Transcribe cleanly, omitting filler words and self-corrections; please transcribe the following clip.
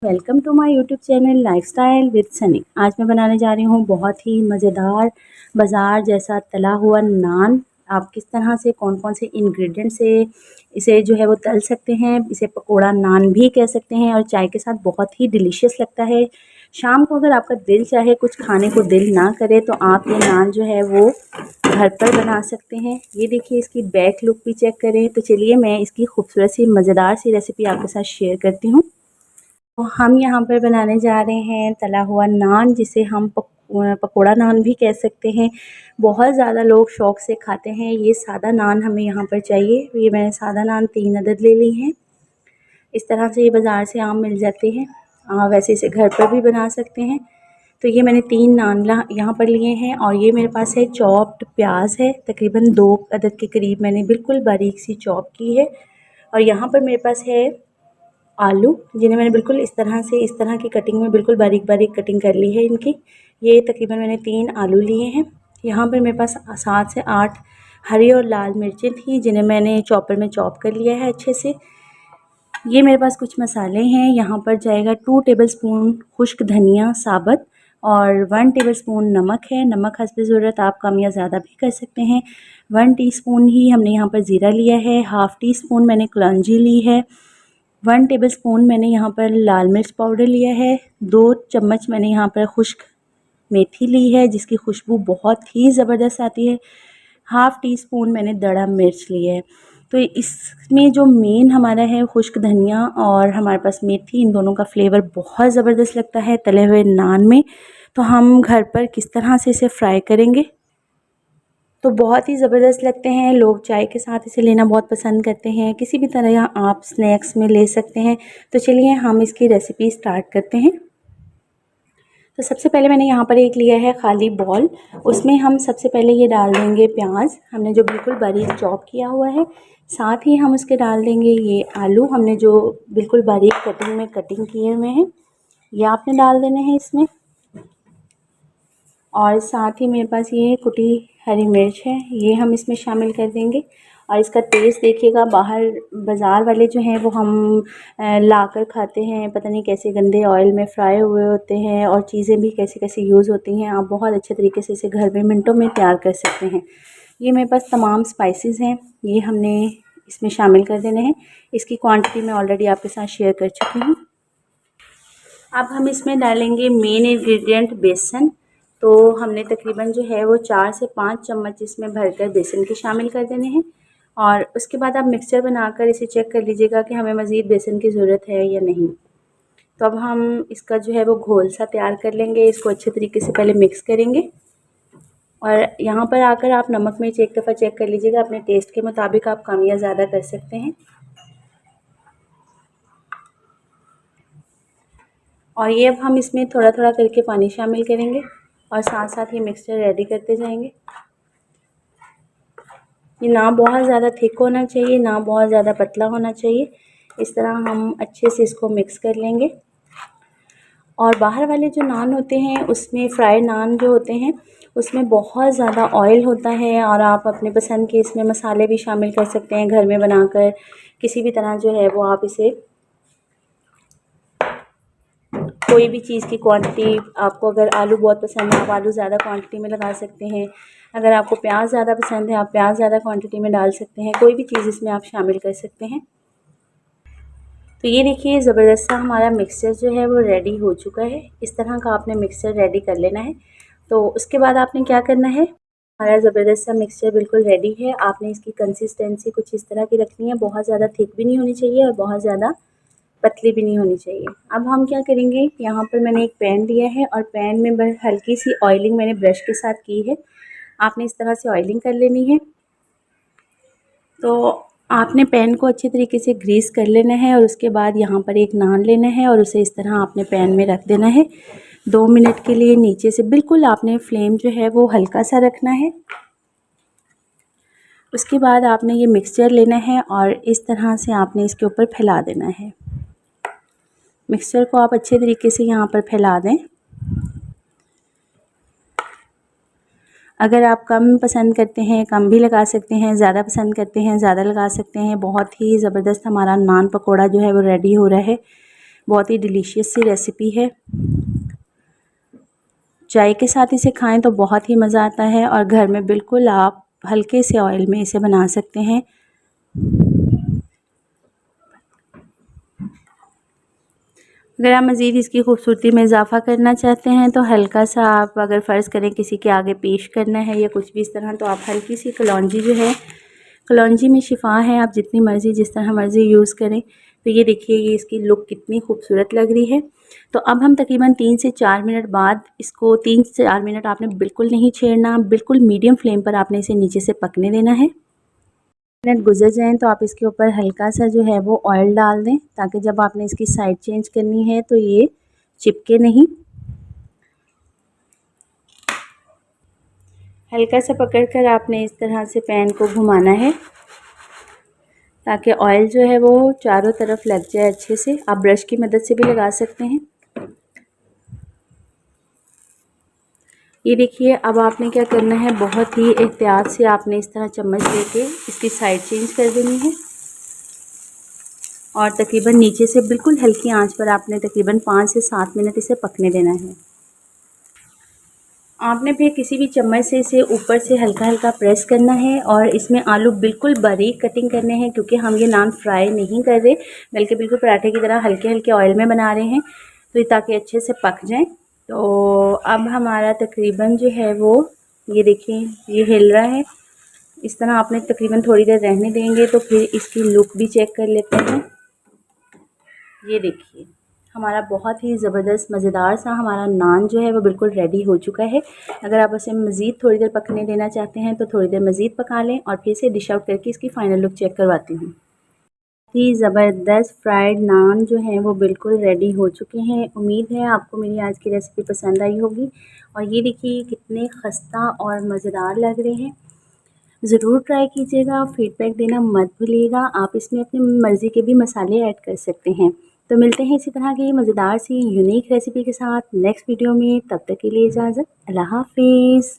Welcome to my YouTube channel lifestyle with Sunny. आज मैं बनाने जा रही हूँ बहुत ही मज़ेदार बाज़ार जैसा तला हुआ नान। आप किस तरह से कौन कौन से इंग्रेडिएंट से इसे जो है वो तल सकते हैं। इसे पकोड़ा नान भी कह सकते हैं और चाय के साथ बहुत ही डिलीशियस लगता है। शाम को अगर आपका दिल चाहे कुछ खाने को दिल ना करे तो आप ये नान जो है वो घर पर बना सकते हैं। ये देखिए, इसकी बैक लुक भी चेक करें। तो चलिए मैं इसकी खूबसूरत सी मज़ेदार सी रेसिपी आपके साथ शेयर करती हूँ। तो हम यहाँ पर बनाने जा रहे हैं तला हुआ नान, जिसे हम पकोड़ा नान भी कह सकते हैं। बहुत ज़्यादा लोग शौक़ से खाते हैं। ये सादा नान हमें यहाँ पर चाहिए। ये मैंने सादा नान 3 अदद ले ली हैं। इस तरह से ये बाज़ार से आम मिल जाते हैं। वैसे इसे घर पर भी बना सकते हैं। तो ये मैंने 3 नान यहाँ पर लिए हैं और ये मेरे पास है चॉप्ड प्याज है, तकरीबन 2 अदद के करीब मैंने बिल्कुल बारीक सी चॉप की है। और यहाँ पर मेरे पास है आलू, जिन्हें मैंने बिल्कुल इस तरह की कटिंग में बिल्कुल बारीक बारीक कटिंग कर ली है इनकी। ये तकरीबन मैंने 3 आलू लिए हैं। यहाँ पर मेरे पास 7 से 8 हरी और लाल मिर्चें थी, जिन्हें मैंने चॉपर में चॉप कर लिया है अच्छे से। ये मेरे पास कुछ मसाले हैं। यहाँ पर जाएगा 2 टेबलस्पून खुश्क धनिया साबुत और 1 टेबलस्पून नमक है। नमक हस्ब ज़रूरत आप कम या ज़्यादा भी कर सकते हैं। 1 टीस्पून ही हमने यहाँ पर ज़ीरा लिया है। हाफ़ टी स्पून मैंने कलौंजी ली है। 1 टेबलस्पून मैंने यहाँ पर लाल मिर्च पाउडर लिया है। 2 चम्मच मैंने यहाँ पर खुश्क मेथी ली है, जिसकी खुशबू बहुत ही ज़बरदस्त आती है। हाफ़ टी स्पून मैंने दड़ा मिर्च लिया है। तो इसमें जो मेन हमारा है खुश्क धनिया और हमारे पास मेथी, इन दोनों का फ्लेवर बहुत ज़बरदस्त लगता है तले हुए नान में। तो हम घर पर किस तरह से इसे फ्राई करेंगे तो बहुत ही ज़बरदस्त लगते हैं। लोग चाय के साथ इसे लेना बहुत पसंद करते हैं। किसी भी तरह आप स्नैक्स में ले सकते हैं। तो चलिए हम इसकी रेसिपी स्टार्ट करते हैं। तो सबसे पहले मैंने यहाँ पर एक लिया है खाली बॉल। उसमें हम सबसे पहले ये डाल देंगे प्याज, हमने जो बिल्कुल बारीक चॉप किया हुआ है। साथ ही हम उसके डाल देंगे ये आलू, हमने जो बिल्कुल बारीक कटिंग किए हुए हैं, ये आपने डाल देने हैं इसमें। और साथ ही मेरे पास ये कुटी हरी मिर्च है, ये हम इसमें शामिल कर देंगे। और इसका टेस्ट देखिएगा, बाहर बाज़ार वाले जो हैं वो हम लाकर खाते हैं, पता नहीं कैसे गंदे ऑयल में फ्राई हुए होते हैं और चीज़ें भी कैसी कैसी यूज़ होती हैं। आप बहुत अच्छे तरीके से इसे घर में मिनटों में तैयार कर सकते हैं। ये मेरे पास तमाम स्पाइसेस हैं, ये हमने इसमें शामिल कर देने हैं। इसकी क्वांटिटी मैं ऑलरेडी आपके साथ शेयर कर चुकी हूँ। अब हम इसमें डालेंगे मेन इंग्रेडिएंट बेसन। तो हमने तकरीबन जो है वो 4 से 5 चम्मच इसमें भरकर बेसन के शामिल कर देने हैं। और उसके बाद आप मिक्सचर बनाकर इसे चेक कर लीजिएगा कि हमें मज़ीद बेसन की ज़रूरत है या नहीं। तो अब हम इसका जो है वो घोल सा तैयार कर लेंगे। इसको अच्छे तरीके से पहले मिक्स करेंगे और यहाँ पर आकर आप नमक मिर्च एक दफ़ा चेक कर लीजिएगा। अपने टेस्ट के मुताबिक आप कम या ज़्यादा कर सकते हैं। और ये अब हम इसमें थोड़ा थोड़ा करके पानी शामिल करेंगे और साथ साथ ये मिक्सचर रेडी करते जाएंगे। ये ना बहुत ज़्यादा थिक होना चाहिए, ना बहुत ज़्यादा पतला होना चाहिए। इस तरह हम अच्छे से इसको मिक्स कर लेंगे। और बाहर वाले जो नान होते हैं उसमें फ्राई नान जो होते हैं उसमें बहुत ज़्यादा ऑयल होता है। और आप अपने पसंद के इसमें मसाले भी शामिल कर सकते हैं घर में बनाकर। किसी भी तरह जो है वो आप इसे कोई भी चीज़ की क्वांटिटी, आपको अगर आलू बहुत पसंद है आप आलू ज़्यादा क्वांटिटी में लगा सकते हैं। अगर आपको प्याज ज़्यादा पसंद है आप प्याज ज़्यादा क्वांटिटी में डाल सकते हैं। कोई भी चीज़ इसमें आप शामिल कर सकते हैं। तो ये देखिए, ज़बरदस्त सा हमारा मिक्सचर जो है वो रेडी हो चुका है। इस तरह का आपने मिक्सचर रेडी कर लेना है। तो उसके बाद आपने क्या करना है, हमारा ज़बरदस्त सा मिक्सचर बिल्कुल रेडी है। आपने इसकी कंसिस्टेंसी कुछ इस तरह की रखनी है, बहुत ज़्यादा थिक भी नहीं होनी चाहिए और बहुत ज़्यादा पतली भी नहीं होनी चाहिए। अब हम क्या करेंगे, यहाँ पर मैंने एक पैन लिया है और पैन में बस हल्की सी ऑयलिंग मैंने ब्रश के साथ की है। आपने इस तरह से ऑयलिंग कर लेनी है। तो आपने पैन को अच्छे तरीके से ग्रीस कर लेना है और उसके बाद यहाँ पर एक नान लेना है और उसे इस तरह आपने पैन में रख देना है 2 मिनट के लिए। नीचे से बिल्कुल आपने फ्लेम जो है वो हल्का सा रखना है। उसके बाद आपने ये मिक्सचर लेना है और इस तरह से आपने इसके ऊपर फैला देना है। मिक्सचर को आप अच्छे तरीके से यहाँ पर फैला दें। अगर आप कम पसंद करते हैं कम भी लगा सकते हैं, ज़्यादा पसंद करते हैं ज़्यादा लगा सकते हैं। बहुत ही ज़बरदस्त हमारा नान पकोड़ा जो है वो रेडी हो रहा है। बहुत ही डिलीशियस सी रेसिपी है। चाय के साथ इसे खाएं तो बहुत ही मज़ा आता है और घर में बिल्कुल आप हल्के से ऑयल में इसे बना सकते हैं। अगर आप मज़ीद इसकी खूबसूरती में इजाफ़ा करना चाहते हैं तो हल्का सा आप अगर फ़र्ज़ करें किसी के आगे पेश करना है या कुछ भी इस तरह, तो आप हल्की सी कलौंजी जो है, कलौंजी में शिफा है, आप जितनी मर्ज़ी जिस तरह मर्ज़ी यूज़ करें। तो ये देखिए ये इसकी लुक कितनी खूबसूरत लग रही है। तो अब हम तकरीबन 3 से 4 मिनट बाद इसको 3 से 4 मिनट आपने बिल्कुल नहीं छेड़ना, बिल्कुल मीडियम फ्लेम पर आपने इसे नीचे से पकने देना है। मिनट गुजर जाएँ तो आप इसके ऊपर हल्का सा जो है वो ऑयल डाल दें, ताकि जब आपने इसकी साइड चेंज करनी है तो ये चिपके नहीं। हल्का सा पकड़कर आपने इस तरह से पैन को घुमाना है ताकि ऑयल जो है वो चारों तरफ लग जाए अच्छे से। आप ब्रश की मदद से भी लगा सकते हैं। ये देखिए अब आपने क्या करना है, बहुत ही एहतियात से आपने इस तरह चम्मच लेके इसकी साइड चेंज कर देनी है और तकरीबन नीचे से बिल्कुल हल्की आंच पर आपने तकरीबन 5 से 7 मिनट इसे पकने देना है। आपने फिर किसी भी चम्मच से इसे ऊपर से हल्का हल्का प्रेस करना है और इसमें आलू बिल्कुल बारीक कटिंग करने हैं, क्योंकि हम ये नान फ्राई नहीं कर रहे बल्कि बिल्कुल पराठे की तरह हल्के हल्के ऑयल में बना रहे हैं, तो ताकि अच्छे से पक जाएं। तो अब हमारा तकरीबन जो है वो ये देखिए ये हिल रहा है। इस तरह आपने तकरीबन थोड़ी देर रहने देंगे तो फिर इसकी लुक भी चेक कर लेते हैं। ये देखिए हमारा बहुत ही ज़बरदस्त मज़ेदार सा हमारा नान जो है वो बिल्कुल रेडी हो चुका है। अगर आप इसे मज़ीद थोड़ी देर पकने देना चाहते हैं तो थोड़ी देर मज़ीद पका लें और फिर से डिश आउट करके इसकी फ़ाइनल लुक चेक करवाती हूँ। ही ज़बरदस्त फ्राइड नान जो है वो बिल्कुल रेडी हो चुके हैं। उम्मीद है आपको मेरी आज की रेसिपी पसंद आई होगी। और ये देखिए कितने खस्ता और मज़ेदार लग रहे हैं। ज़रूर ट्राई कीजिएगा, फ़ीडबैक देना मत भूलिएगा। आप इसमें अपनी मर्ज़ी के भी मसाले ऐड कर सकते हैं। तो मिलते हैं इसी तरह की मज़ेदार सी यूनिक रेसिपी के साथ नेक्स्ट वीडियो में। तब तक के लिए इजाज़त, अल्लाह हाफ़िज़।